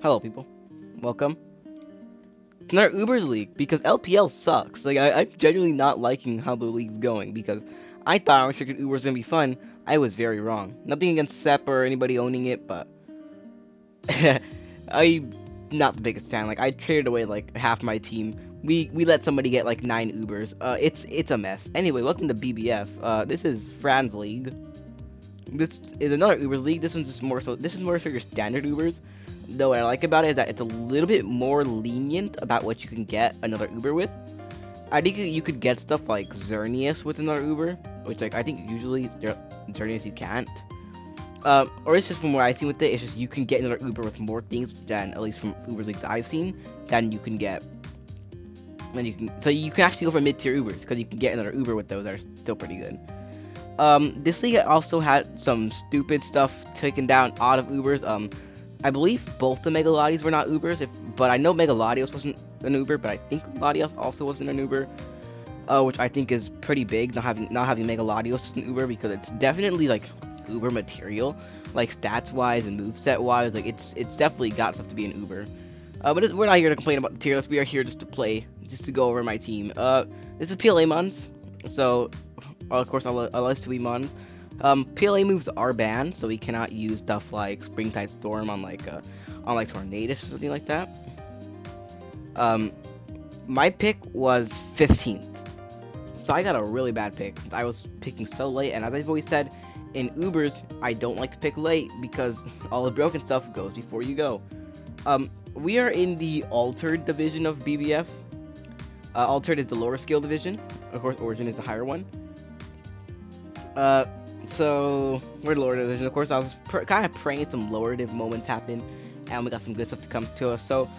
Hello, people. Welcome to another Ubers League because LPL sucks. I'm genuinely not liking how the league's going because I thought unrestricted Uber was gonna be fun. I was very wrong. Nothing against Sep or anybody owning it, but I'm not the biggest fan. Like I traded away like half my team. We let somebody get like 9 Ubers. It's a mess. Anyway, welcome to BBF. This is Fran's league. This is another Ubers league. This one's just more so. This is more so your standard Ubers. Though what I like about it is that it's a little bit more lenient about what you can get another Uber with. I think you could get stuff like Xerneas with another Uber, which like I think usually Xerneas you can't. Or it's just from what I've seen with it, it's just you can get another Uber with more things than at least from Ubers leagues I've seen than you can get. And you can actually go for mid-tier Ubers because you can get another Uber with those that are still pretty good. This league also had some stupid stuff taken down out of Ubers. I believe both the Mega Lotties were not Ubers, but I know Mega Latios wasn't an Uber, but I think Latios also wasn't an Uber, which I think is pretty big. Not having Mega Latios as an Uber because it's definitely like Uber material, like stats wise and moveset wise. Like it's definitely got stuff to be an Uber. But we're not here to complain about the tier list. We are here just to play, just to go over my team. This is PLA Mons, so of course I'll list 2 Mons. PLA moves are banned, so we cannot use stuff like Springtide Storm on like Tornadus or something like that. My pick was 15th, so I got a really bad pick since I was picking so late. And as I've always said, in Ubers I don't like to pick late because all the broken stuff goes before you go. We are in the Altered division of BBF. Altered is the lower skill division. Of course, Origin is the higher one. So we're lower division. Of course, I was kind of praying some lower div moments happen, and we got some good stuff to come to us. So,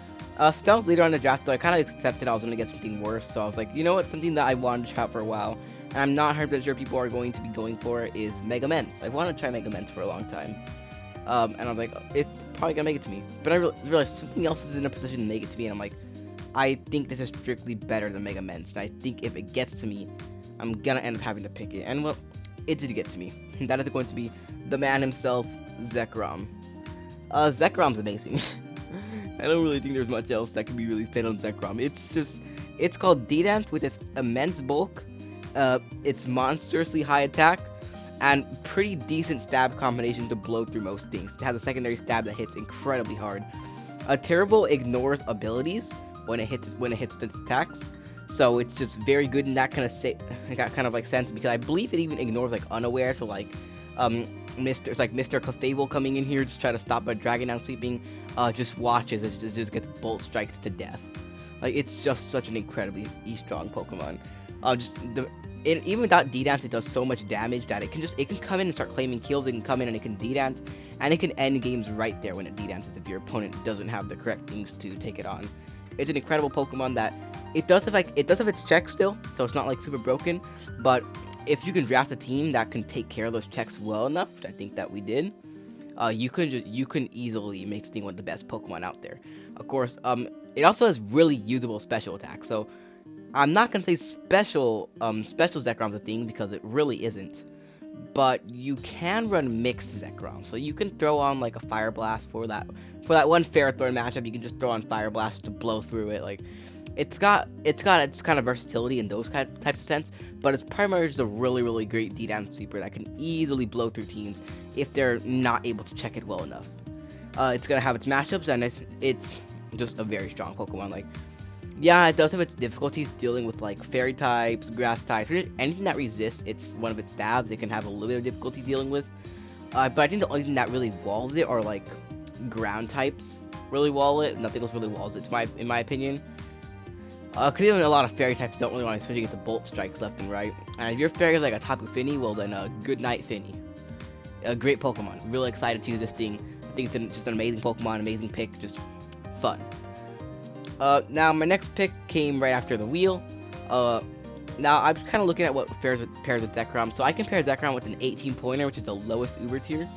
Stealth later on the draft, though, I kind of accepted I was going to get something worse. So I was like, you know what, something that I wanted to try out for a while, and I'm not 100% sure people are going to be going for is Mega Ments. I've wanted to try Mega Ments for a long time. And I was like, it's probably gonna make it to me. But I realized something else is in a position to make it to me, and I'm like, I think this is strictly better than Mega Ments. And I think if it gets to me, I'm gonna end up having to pick it. And well, it did get to me. That is going to be the man himself, Zekrom. Zekrom's amazing. I don't really think there's much else that can be really said on Zekrom. It's called D-Dance with its immense bulk, its monstrously high attack, and pretty decent stab combination to blow through most things. It has a secondary stab that hits incredibly hard. Terrible ignores abilities when it hits its attacks. So it's just very good in that kind of like sense, because I believe it even ignores like unaware. So like Mr. Clefable coming in here just try to stop a dragon down sweeping, just watches it just gets bolt strikes to death. Like it's just such an incredibly strong Pokemon. Even without D-Dance, it does so much damage that it can come in and start claiming kills. It can come in and it can D-Dance, and it can end games right there when it D-Dances if your opponent doesn't have the correct things to take it on. It's an incredible Pokemon that it does have its checks still, so it's not like super broken. But if you can draft a team that can take care of those checks well enough, which I think that we did, you can easily make this thing one of the best Pokemon out there. Of course, it also has really usable special attacks. So I'm not gonna say special Zekrom's a thing because it really isn't. But you can run mixed Zekrom, so you can throw on like a Fire Blast for that one Ferrothorn matchup. You can just throw on Fire Blast to blow through it. Like it's got its kind of versatility in those types of sense, but it's primarily just a really great D-Dance sweeper that can easily blow through teams if they're not able to check it well enough. It's gonna have its matchups, and it's just a very strong Pokemon. Like, yeah, it does have its difficulties dealing with like fairy types, grass types, anything that resists one of its stabs. It can have a little bit of difficulty dealing with. But I think the only thing that really walls it are like ground types really wall it. Nothing else really walls it, in my opinion. Because even a lot of fairy types don't really want to switching into bolt strikes left and right. And if your fairy is like a Tapu Fini, well then good night Fini. A great Pokemon. Really excited to use this thing. I think it's just an amazing Pokemon, amazing pick, just fun. Now my next pick came right after the wheel. Now I'm kind of looking at what pairs with Zekrom. So I can pair Zekrom with an 18-pointer, which is the lowest Uber tier.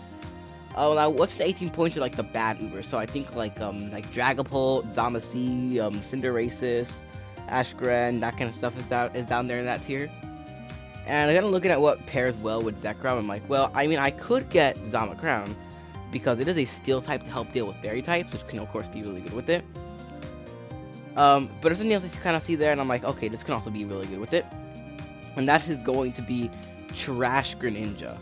Oh, now what's the 18 points are like the bad Uber? So I think like Dragapult, Zamasu, Cinderace, Ashgren, that kind of stuff is down there in that tier. And I'm kind of looking at what pairs well with Zekrom. I'm like, well, I mean, I could get Zamacrown, because it is a steel type to help deal with fairy types, which can of course be really good with it. But there's something else I kind of see there, and I'm like, okay, this can also be really good with it, and that is going to be Trash Greninja.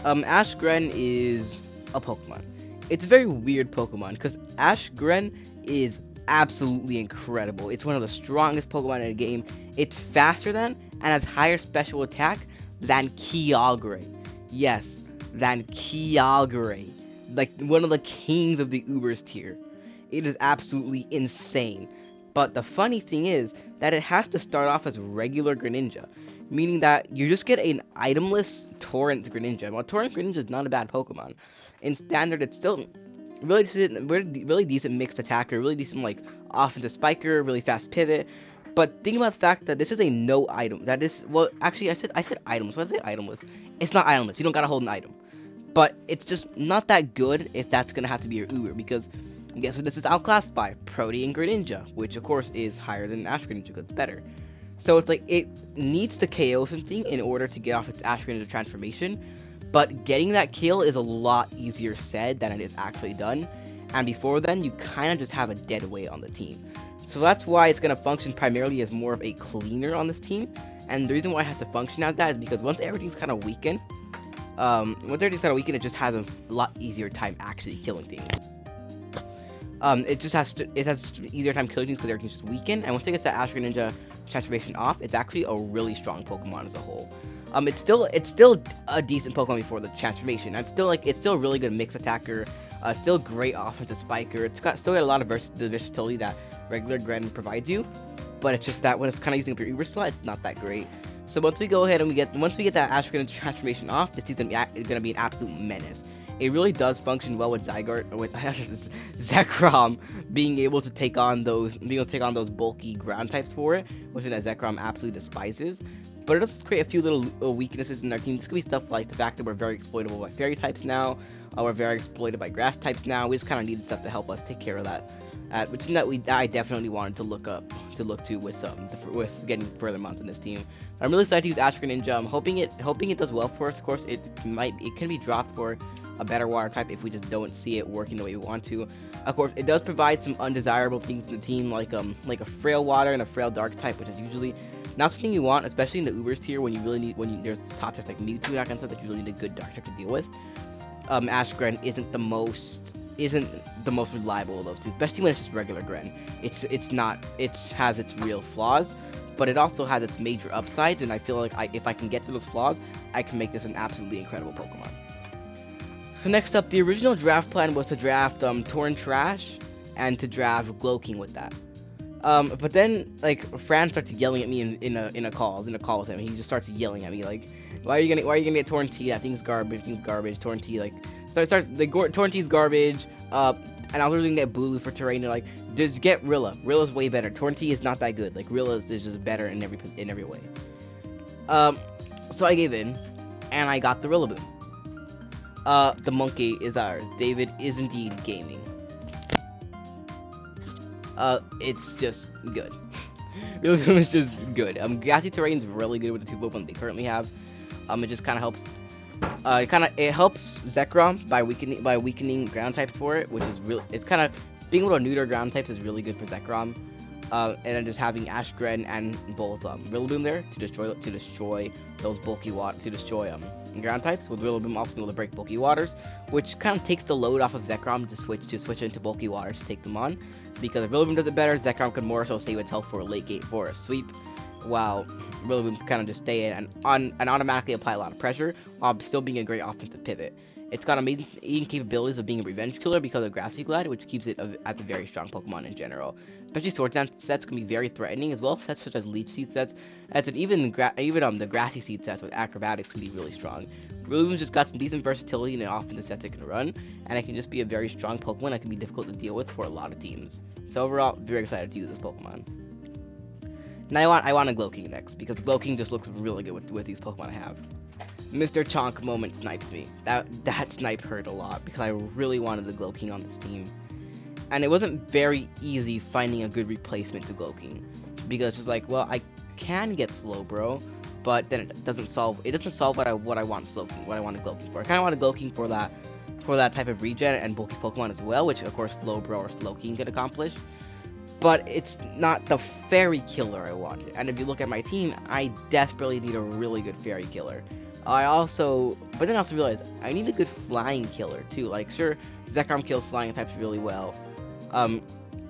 Ash Gren is a Pokemon. It's a very weird Pokemon because Ash Gren is absolutely incredible. It's one of the strongest Pokemon in the game. It's faster than and has higher special attack than Kyogre. Yes, than Kyogre. Like one of the kings of the Ubers tier. It is absolutely insane. But the funny thing is that it has to start off as regular Greninja, meaning that you just get an itemless Torrent Greninja. Well, Torrent Greninja is not a bad Pokemon. In Standard, it's still really decent mixed attacker, really decent like offensive spiker, really fast pivot. But think about the fact that this is a no item. That is, well, actually, I said items. What did I say itemless? It's not itemless. You don't gotta hold an item. But it's just not that good if that's gonna have to be your Uber, because guess what this is outclassed by? Protean Greninja, which of course is higher than Ash Greninja because it's better. So it's like it needs to KO something in order to get off its Ash Greninja transformation, but getting that kill is a lot easier said than it is actually done, and before then you kind of just have a dead weight on the team. So that's why it's going to function primarily as more of a cleaner on this team, and the reason why it has to function as that is because once everything's kind of weakened, it just has a lot easier time actually killing things. It has easier time killing things because everything's just weakened, and once it gets that Ash Greninja transformation off, it's actually a really strong Pokemon as a whole. It's still a decent Pokemon before the transformation. It's still a really good mix attacker. Still great offensive spiker. Still got a lot of the versatility that regular Gren provides you, but it's just that when it's kind of using up your Uber slot, it's not that great. So once we go ahead and we get that Ash Greninja transformation off, this is gonna be an absolute menace. It really does function well with Zekrom being able to take on those bulky ground types for it, which is that Zekrom absolutely despises. But it does create a few little weaknesses in our team. This could be stuff like the fact that we're very exploitable by fairy types now, we're very exploited by grass types now. We just kind of needed stuff to help us take care of that. Which is that I definitely wanted to look to with getting further months in this team. I'm really excited to use Ash Greninja. I'm hoping it does well for us. Of course, it can be dropped for a better water type if we just don't see it working the way we want to. Of course, it does provide some undesirable things in the team, like a frail water and a frail dark type, which is usually not something you want, especially in the Ubers tier when there's top types like Mewtwo and that kind of stuff that you really need a good dark type to deal with. Ash Gren isn't the most reliable of those two, especially when it's just regular Gren. It has its real flaws, but it also has its major upsides, and I feel like if I can get to those flaws, I can make this an absolutely incredible Pokemon. So next up, the original draft plan was to draft Torn Trash and to draft Glowking with that. But then like Fran starts yelling at me in a call with him. He just starts yelling at me like, why are you gonna get Torn T? That thing's garbage. Torn T like. So it starts Torn T's garbage. And I was looking at Bulu for terrain. And like, just get Rilla. Rilla's way better. Torn T is not that good. Like Rilla is just better in every way. So I gave in, and I got the Rillaboom. The monkey is ours. David is indeed gaming. It's just good. Rillaboom is just good. Gassy Terrain is really good with the two Pokemon they currently have. It just kind of helps. It helps Zekrom by weakening ground types for it, which is really. It's kind of being able to neuter ground types is really good for Zekrom. And then just having Ash Gren and both Rillaboom there to destroy those bulky ground types, with Rillaboom also being able to break bulky waters, which kind of takes the load off of Zekrom to switch into bulky waters to take them on. Because if Rillaboom does it better, Zekrom can more so save its health for a late game for a sweep, while Rillaboom can kind of just stay in and automatically apply a lot of pressure while still being a great offensive pivot. It's got amazing capabilities of being a revenge killer because of Grassy Glide, which keeps it as a very strong Pokemon in general. Especially Sword Dance sets can be very threatening as well. Sets such as Leech Seed sets, even the Grassy Seed sets with Acrobatics can be really strong. Rillaboom's just got some decent versatility in the offensive sets it can run, and it can just be a very strong Pokemon that can be difficult to deal with for a lot of teams. So overall, very excited to use this Pokemon. Now I want a Glowking next, because Glowking just looks really good with these Pokemon I have. Mr. Chonk moment sniped me. That snipe hurt a lot, because I really wanted the Glowking on this team. And it wasn't very easy finding a good replacement to Glowking, because it's just like, well, I can get Slowbro, but then it doesn't solve what I want Glowking for. I kind of want a Glowking for that for that type of regen and bulky Pokemon as well, which of course Slowbro or Slowking could accomplish. But it's not the fairy killer I wanted. And if you look at my team, I desperately need a really good fairy killer. But then I also realized I need a good flying killer too. Like, sure, Zekrom kills flying types really well,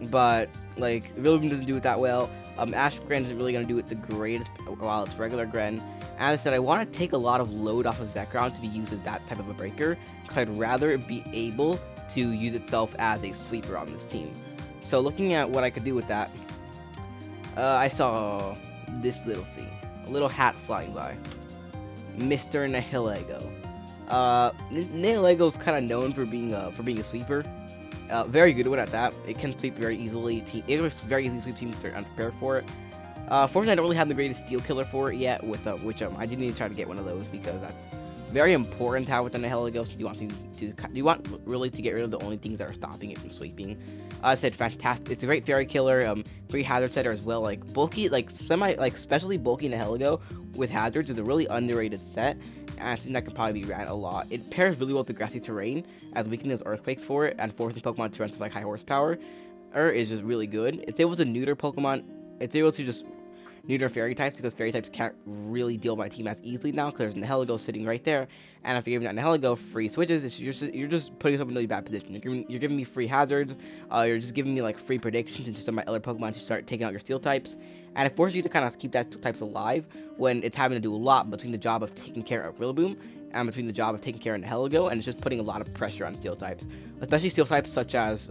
but like Rillaboom doesn't do it that well. Ashgren isn't really gonna do it the greatest while it's regular Gren. As I said, I want to take a lot of load off of Zekrom to be used as that type of a breaker, because I'd rather it be able to use itself as a sweeper on this team. So looking at what I could do with that, I saw this little thing, a little hat flying by, Mr. Nihilego. Nihilego's kind of known for being a sweeper. Very good one at that. It can sweep very easily. It was very easily sweep teams that are unprepared for it. Fortunately, I don't really have the greatest steel killer for it yet, which I do need to try to get one of those because that's very important to have with the Nihilego. So you want really to get rid of the only things that are stopping it from sweeping. I said fantastic. It's a great fairy killer. Free hazard setter as well. Like bulky, especially bulky Nihilego with hazards is a really underrated set. And I think that can probably be ran a lot. It pairs really well with the grassy terrain, as weakness earthquakes for it, and forcing Pokemon to run to like high horsepower. Is just really good. It's able to neuter Pokemon. It's able to just neuter fairy types because fairy types can't really deal with my team as easily now because there's Nihilego sitting right there. And if you're giving that Nihilego free switches, you're just putting yourself in a really bad position. You're giving me free hazards. You're just giving me like free predictions into some of my other Pokemon to start taking out your steel types. And it forces you to kind of keep that types alive when it's having to do a lot between the job of taking care of Rillaboom and between the job of taking care of Nihilego, and it's just putting a lot of pressure on steel types, especially steel types such as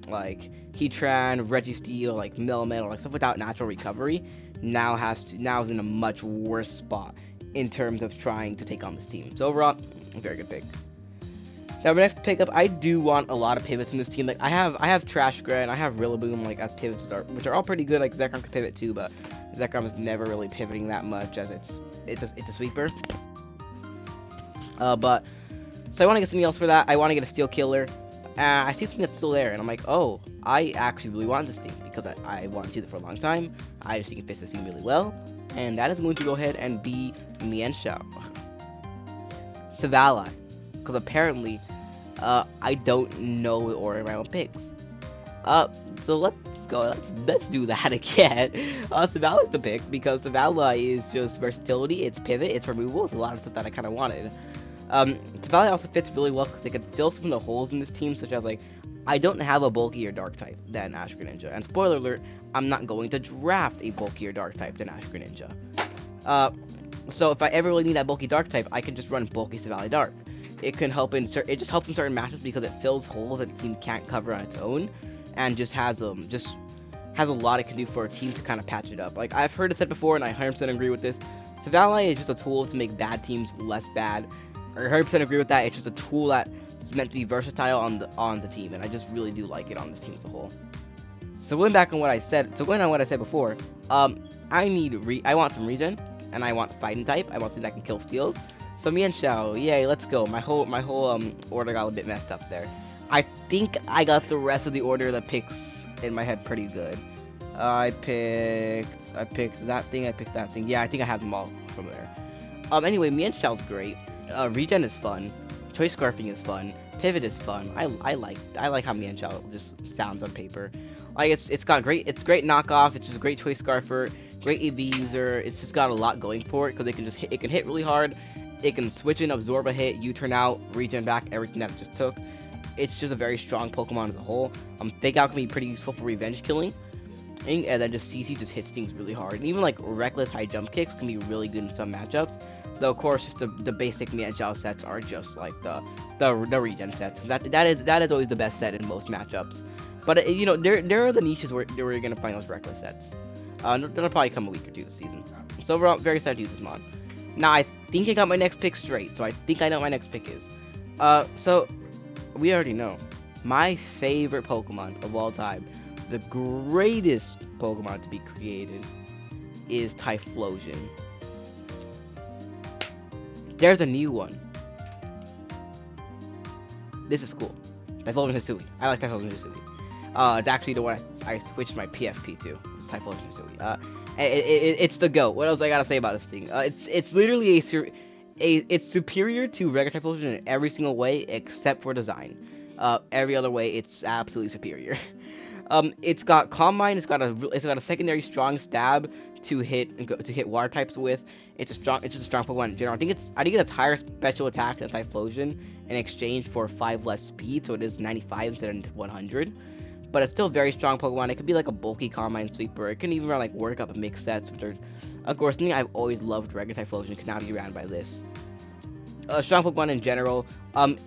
like Heatran, Registeel, like Melmetal, like stuff without natural recovery. Now is in a much worse spot in terms of trying to take on this team. So overall, a very good pick. Now my next pickup, I do want a lot of pivots in this team. Like I have Trash Gren, I have Rillaboom like as pivots, which are all pretty good. Like Zekrom can pivot too, but Zekrom is never really pivoting that much as it's a sweeper. So I want to get something else for that. I want to get a steel killer. I see something that's still there, and I'm like, oh, I actually really want this thing because I wanted to use it for a long time. I just think it fits this team really well, and that is going to go ahead and be Mienshao. Savala, because apparently, I don't know the order of my own picks. So let's go. Let's do that again. Savala is the pick because Savala is just versatility. It's pivot. It's removal. It's a lot of stuff that I kind of wanted. Savala also fits really well because they could fill some of the holes in this team, such as like, I don't have a bulkier dark type than Ash Greninja, and spoiler alert, I'm not going to draft a bulkier dark type than Ash Greninja. So if I ever really need that bulky dark type, I can just run bulky Savala Dark. It can help it just helps in certain matchups because it fills holes that the team can't cover on its own, and just has a lot it can do for a team to kind of patch it up. Like I've heard it said before, and I 100% agree with this. Savala is just a tool to make bad teams less bad. I 100% agree with that. It's just a tool that is meant to be versatile on the team, and I just really do like it on this team as a whole. So going on what I said before, I want some regen, and I want fighting type. I want something that can kill steals. So Mienshao, yay, let's go. My whole order got a bit messed up there. I think I got the rest of the order of the picks in my head pretty good. I picked that thing. I picked that thing. Yeah, I think I have them all from there. Anyway, Mienshao's great. Regen is fun. Choice Scarfing is fun. Pivot is fun. I like how Mienshao just sounds on paper. Like it's great knockoff. It's just a great Choice Scarfer, great EV user. It's just got a lot going for it because it can hit really hard. It can switch in, absorb a hit, U-turn out, regen back everything that it just took. It's just a very strong Pokemon as a whole. Fake Out can be pretty useful for revenge killing. And then just CC just hits things really hard. And even like reckless high jump kicks can be really good in some matchups. Though of course just the basic Mienshao sets are just like the regen sets. That is always the best set in most matchups. But there are the niches where you're gonna find those reckless sets. That'll probably come a week or two this season. So overall, very excited to use this mod. Now I think I got my next pick straight, so I think I know what my next pick is. So we already know my favorite Pokemon of all time, the greatest Pokemon to be created, is Typhlosion. There's a new one. This is cool. Typhlosion Hisui. I like Typhlosion Hisui. It's actually the one I switched my PFP to. It's Typhlosion Hisui. It's the GOAT. What else I gotta say about this thing? It's literally it's superior to regular type evolution in every single way except for design. Every other way, it's absolutely superior. It's got Calm Mind. It's got a secondary strong stab to hit water types with. It's just a strong Pokemon in general. I think it's higher special attack than Typhlosion in exchange for 5 less speed, so it is 95 instead of 100. But it's still a very strong Pokemon. It could be like a bulky Calm Mind Sweeper. It can even run like Work Up and mix sets, which are, of course, something I've always loved. Regular Typhlosion cannot be ran by this. Strong Pokemon in general.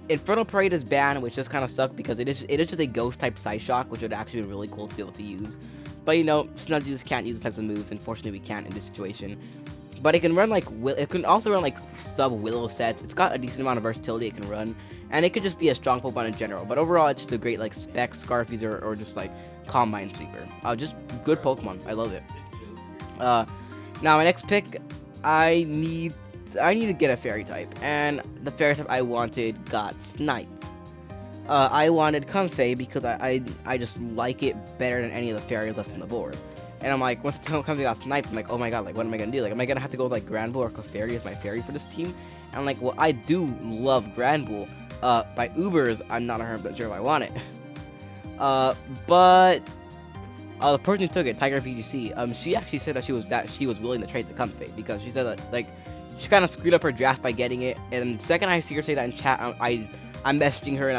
Infernal Parade is banned, which just kind of sucks because it is just a Ghost type Psyshock, which would actually be really cool to be able to use. But you know, Snudge just can't use these types of moves. Unfortunately, we can't in this situation. But it can run like it can also run like sub Willow sets. It's got a decent amount of versatility it can run, and it could just be a strong Pokemon in general. But overall, it's just a great like Spec, Scarfies, or just like Calm Mind Sweeper. Just good Pokemon. I love it. Now my next pick, I need to get a Fairy type, and the Fairy type I wanted got Snipe. I wanted Comfey because I just like it better than any of the fairies left on the board. And I'm like, once Comfey got Sniped, I'm like, oh my god, like what am I gonna do? Like, am I gonna have to go with like Granbull or Clefairy as my fairy for this team? And I'm like, well, I do love Granbull. By Ubers, I'm not 100% sure if I want it. But the person who took it, Tiger VGC, she actually said that she was willing to trade the Comfey because she said that like she kind of screwed up her draft by getting it. And the second I see her say that in chat, I'm messaging her and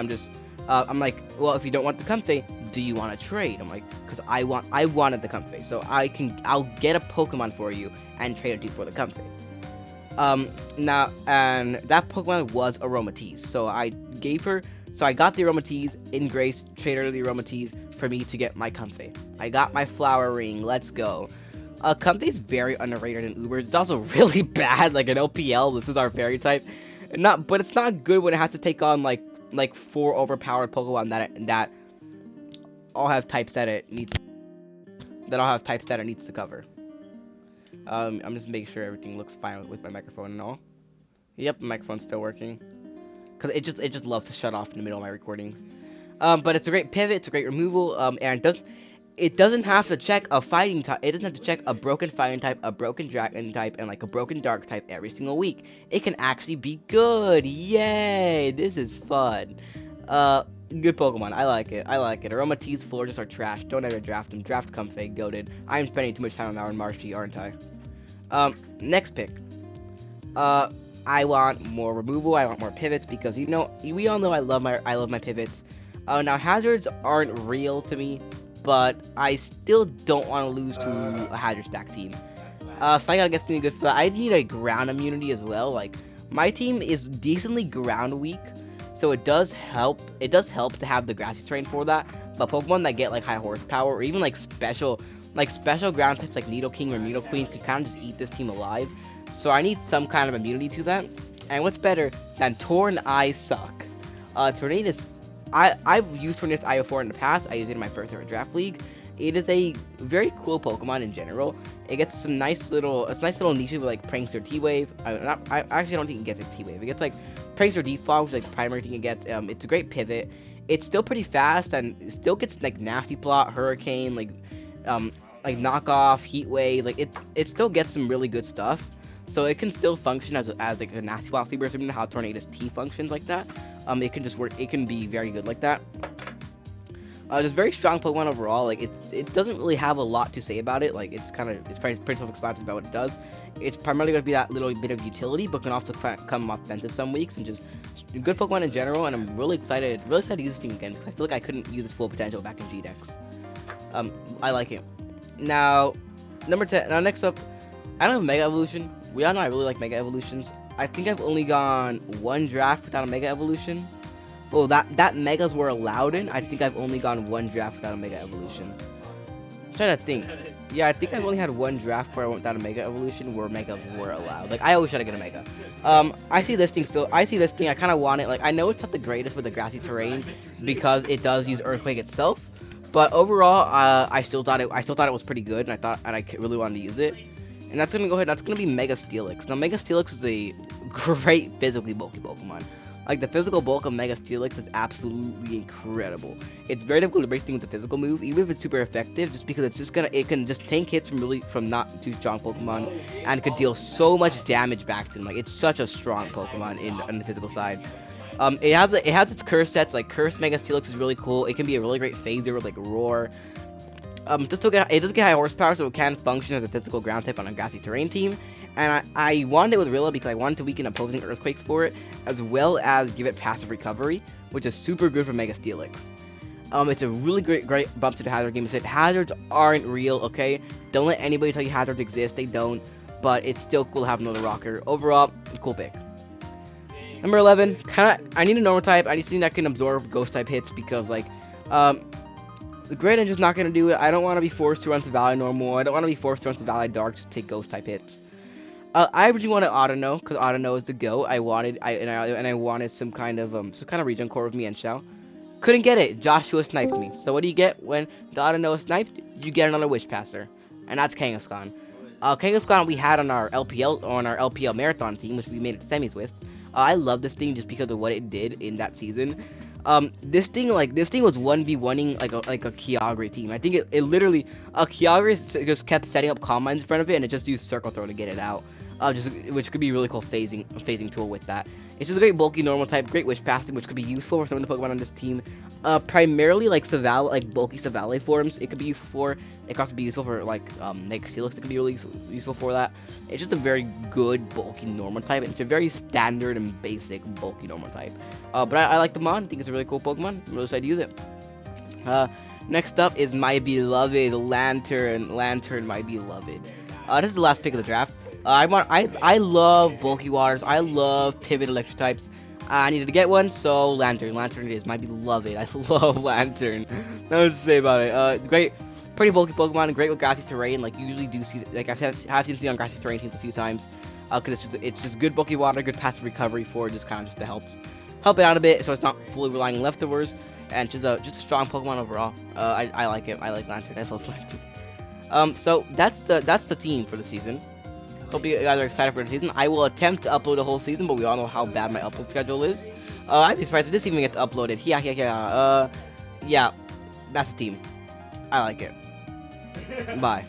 I'm like, well, if you don't want the Comfey, do you want to trade? I'm like, because I wanted the Comfey, so I'll get a Pokemon for you and trade it to you for the Comfey. Now, and that Pokemon was Aromatisse, so I got the Aromatisse in Grace, traded her the Aromatisse for me to get my Comfey. I got my Flower Ring, let's go. Comfey is very underrated in Uber. It's also really bad, like an LPL, this is our fairy type. But it's not good when it has to take on like 4 overpowered Pokemon that all have types that it needs to cover. I'm just making sure everything looks fine with my microphone and all. Yep, the microphone's still working. Cause it just loves to shut off in the middle of my recordings. But it's a great pivot, it's a great removal, and it doesn't have to check a fighting type. It doesn't have to check a broken fighting type, a broken dragon type, and like a broken dark type every single week. It can actually be good. Yay! This is fun. Good Pokemon. I like it. Aromatisse, Florges are trash. Don't ever draft them. Draft Comfey. Goated. I'm spending too much time on Mount Marshy, aren't I? Next pick. I want more removal. I want more pivots because we all know I love my pivots. Now hazards aren't real to me, but I still don't want to lose to a hazard stack team. So I gotta get something good for that. I need a ground immunity as well. Like my team is decently ground weak. So it does help to have the grassy terrain for that. But Pokemon that get like high horsepower or even like special ground types like Nidoking or Nidoqueen can kind of just eat this team alive. So I need some kind of immunity to that. And what's better than Tornadus Suck? Tornadus, I've used Tornadus IO4 in the past. I used it in my first ever draft league. It is a very cool Pokemon in general. It gets some nice little niche with like Prankster T-Wave. I actually don't think it gets a T-Wave. It gets like Prankster Defog, which is like the primary thing it gets. It's a great pivot. It's still pretty fast and it still gets like Nasty Plot, Hurricane, like Knockoff, Heat Wave. Like it still gets some really good stuff. So it can still function as like a Nasty Plot sleeper, similar to how Tornadus T functions like that. It can just work. It can be very good like that. Just very strong Pokemon overall. Like it doesn't really have a lot to say about it. Like it's pretty self-explanatory about what it does. It's primarily going to be that little bit of utility, but can also come offensive some weeks and just good Pokemon in general. And I'm really excited to use this team again because I feel like I couldn't use its full potential back in GDEX. I like it. Now, number 10. Now next up, I don't have Mega Evolution. We all know I really like Mega Evolutions. I think I've only gone one draft without a Mega Evolution. Oh, that Megas were allowed in. I think I've only gone one draft without a Mega Evolution. I'm trying to think. Yeah, I think I've only had one draft where I went without a Mega Evolution where Megas were allowed. Like, I always try to get a Mega. I see this thing. I kind of want it. Like, I know it's not the greatest with the grassy terrain because it does use Earthquake itself. But overall, I still thought it was pretty good, and I really wanted to use it. And that's gonna go ahead. That's gonna be Mega Steelix. Now, Mega Steelix is a great physically bulky Pokemon. Like the physical bulk of Mega Steelix is absolutely incredible. It's very difficult to break things with the physical move, even if it's super effective, just because it can just tank hits from not too strong Pokemon, and it could deal so much damage back to them. Like it's such a strong Pokemon on the physical side. It has its curse sets. Like Curse Mega Steelix is really cool. It can be a really great phaser with like Roar. It doesn't get high horsepower, so it can function as a physical ground type on a grassy terrain team. And I wanted it with Rilla because I wanted to weaken opposing earthquakes for it, as well as give it passive recovery, which is super good for Mega Steelix. It's a really great bump to the hazard game. Hazards aren't real, okay? Don't let anybody tell you hazards exist. They don't. But it's still cool to have another rocker. Overall, cool pick. Number 11, I need a normal type. I need something that can absorb ghost type hits because the Great Engine's not going to do it. I don't want to be forced to run to Valley Normal. I don't want to be forced to run to Valley Dark to take ghost type hits. I really wanted Autono because Autono is the GOAT. I wanted some kind of regen core with Mienshao. Couldn't get it. Joshua sniped me. So what do you get when the Autono is sniped? You get another Wish Passer, and that's Kangaskhan. Kangaskhan we had on our LPL Marathon team, which we made it to semis with. I love this thing just because of what it did in that season. This thing was 1v1ing like a Kyogre team. I think it literally Kyogre just kept setting up Calm Minds in front of it, and it just used Circle Throw to get it out. Which could be a really cool phasing tool with that. It's just a great bulky normal type, great Wish Passing, which could be useful for some of the Pokemon on this team. Primarily like bulky Savale forms. It could be useful for. It can also be useful for like Mega Steelix. It could be really useful for that. It's just a very good bulky normal type. And it's a very standard and basic bulky normal type. But I like the mod. I think it's a really cool Pokemon. I'm really excited to use it. Next up is my beloved Lantern. Lantern, my beloved. This is the last pick of the draft. I love bulky waters. I love pivot electric types. I needed to get one, so Lantern. Lantern it is, my beloved. I love Lantern. Nothing to say about it. Great, pretty bulky Pokemon, great with grassy terrain. Like you usually do see, like I have seen on grassy terrain teams a few times. Because it's just good bulky water, good passive recovery for it, just to help it out a bit, so it's not fully relying on leftovers, and just a strong Pokemon overall. I like it. I like Lantern. I love Lantern. So that's the team for the season. Hope you guys are excited for the season. I will attempt to upload the whole season, but we all know how bad my upload schedule is. I'd be surprised if this even gets uploaded. Yeah, that's the team. I like it. Bye.